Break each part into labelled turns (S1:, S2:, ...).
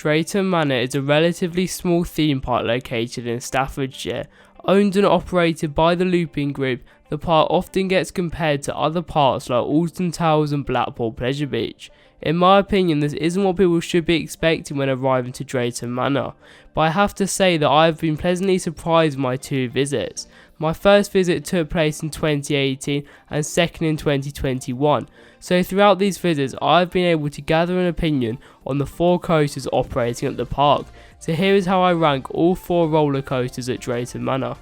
S1: Drayton Manor is a relatively small theme park located in Staffordshire. Owned and operated by the Looping Group, the park often gets compared to other parks like Alton Towers and Blackpool Pleasure Beach. In my opinion, this isn't what people should be expecting when arriving to Drayton Manor, but I have to say that I have been pleasantly surprised with my two visits. My first visit took place in 2018 and second in 2021, so throughout these visits I have been able to gather an opinion on the 4 coasters operating at the park. So here is how I rank all 4 roller coasters at Drayton Manor.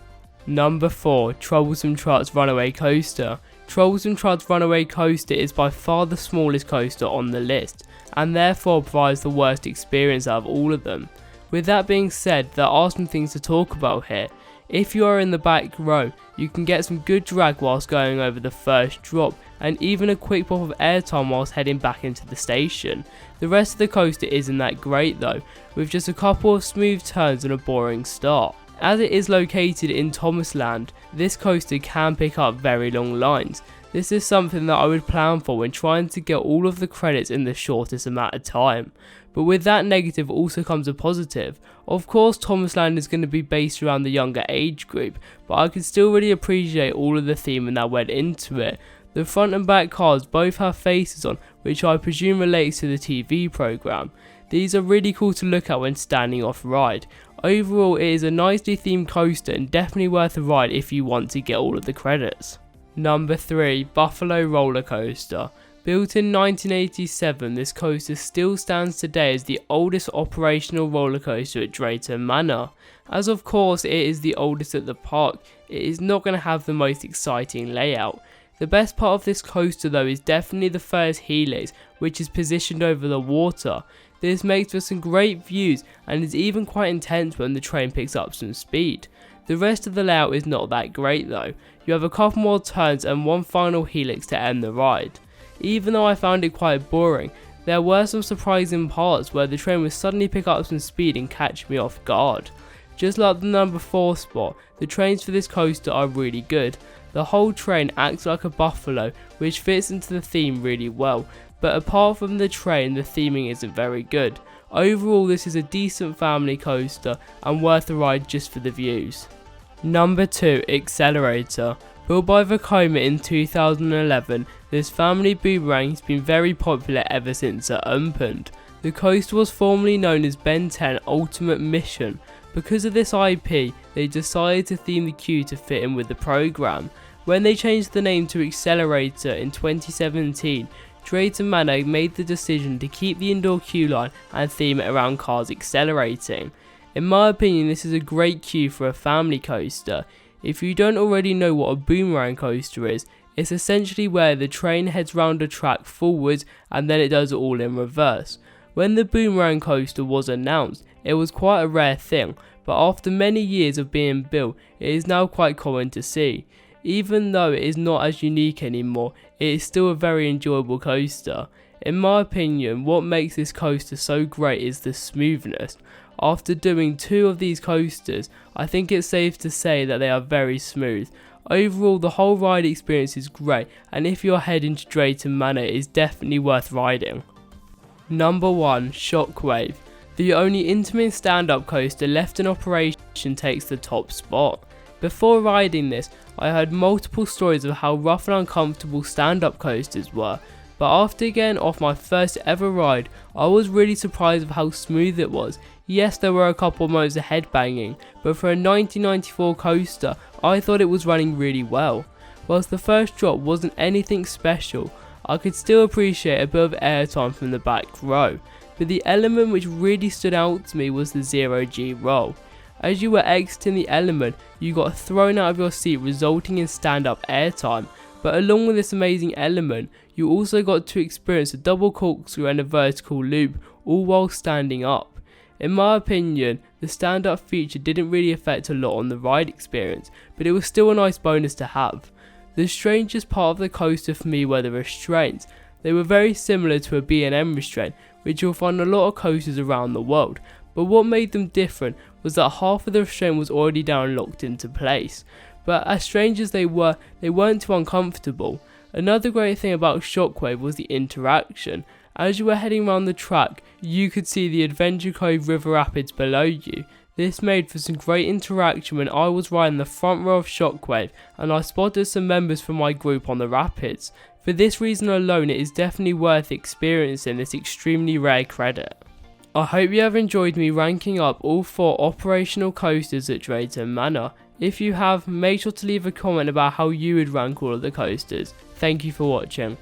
S1: Number 4, Troublesome Trucks Runaway Coaster. Troublesome Trucks Runaway Coaster is by far the smallest coaster on the list, and therefore provides the worst experience out of all of them. With that being said, there are some things to talk about here. If you are in the back row, you can get some good drag whilst going over the first drop, and even a quick pop of airtime whilst heading back into the station. The rest of the coaster isn't that great though, with just a couple of smooth turns and a boring start. As it is located in Thomasland, this coaster can pick up very long lines. This is something that I would plan for when trying to get all of the credits in the shortest amount of time. But with that negative also comes a positive. Of course Thomasland is going to be based around the younger age group, but I can still really appreciate all of the theming that went into it. The front and back cars both have faces on, which I presume relates to the TV programme. These are really cool to look at when standing off ride. Overall it is a nicely themed coaster and definitely worth a ride if you want to get all of the credits. Number 3, Buffalo Roller Coaster. Built in 1987, this coaster still stands today as the oldest operational roller coaster at Drayton Manor. As of course it is the oldest at the park, it is not going to have the most exciting layout. The best part of this coaster though is definitely the first helix, which is positioned over the water. This makes for some great views and is even quite intense when the train picks up some speed. The rest of the layout is not that great though. You have a couple more turns and one final helix to end the ride. Even though I found it quite boring, there were some surprising parts where the train would suddenly pick up some speed and catch me off guard. Just like the number 4 spot, the trains for this coaster are really good. The whole train acts like a buffalo, which fits into the theme really well, but apart from the train, the theming isn't very good. Overall this is a decent family coaster and worth a ride just for the views. Number 2, Accelerator. Built by Vekoma in 2011, this family boomerang has been very popular ever since it opened. The coaster was formerly known as Ben 10 Ultimate Mission. Because of this IP, they decided to theme the queue to fit in with the program. When they changed the name to Accelerator in 2017, Drayton Manor made the decision to keep the indoor queue line and theme it around cars accelerating. In my opinion, this is a great queue for a family coaster. If you don't already know what a boomerang coaster is, it's essentially where the train heads round a track forwards and then it does it all in reverse. When the boomerang coaster was announced, it was quite a rare thing, but after many years of being built, it is now quite common to see. Even though it is not as unique anymore, it is still a very enjoyable coaster. In my opinion, what makes this coaster so great is the smoothness. After doing 2 of these coasters, I think it's safe to say that they are very smooth. Overall, the whole ride experience is great, and if you're heading to Drayton Manor, it is definitely worth riding. Number 1, Shockwave. The only intimate stand-up coaster left in operation takes the top spot. Before riding this, I heard multiple stories of how rough and uncomfortable stand-up coasters were, but after getting off my first ever ride, I was really surprised of how smooth it was. Yes, there were a couple of moments of headbanging, but for a 1994 coaster, I thought it was running really well. Whilst the first drop wasn't anything special, I could still appreciate a bit of airtime from the back row, but the element which really stood out to me was the 0G roll. As you were exiting the element, you got thrown out of your seat, resulting in stand-up airtime, but along with this amazing element, you also got to experience a double corkscrew and a vertical loop, all while standing up. In my opinion, the stand-up feature didn't really affect a lot on the ride experience, but it was still a nice bonus to have. The strangest part of the coaster for me were the restraints. They were very similar to a B&M restraint, which you'll find on a lot of coasters around the world, but what made them different was that half of the restraint was already down and locked into place. But as strange as they weren't too uncomfortable. Another great thing about Shockwave was the interaction. As you were heading around the track, you could see the Adventure Cove River Rapids below you. This made for some great interaction when I was riding the front row of Shockwave and I spotted some members from my group on the rapids. For this reason alone, it is definitely worth experiencing this extremely rare credit. I hope you have enjoyed me ranking up all 4 operational coasters at Drayton Manor. If you have, make sure to leave a comment about how you would rank all of the coasters. Thank you for watching.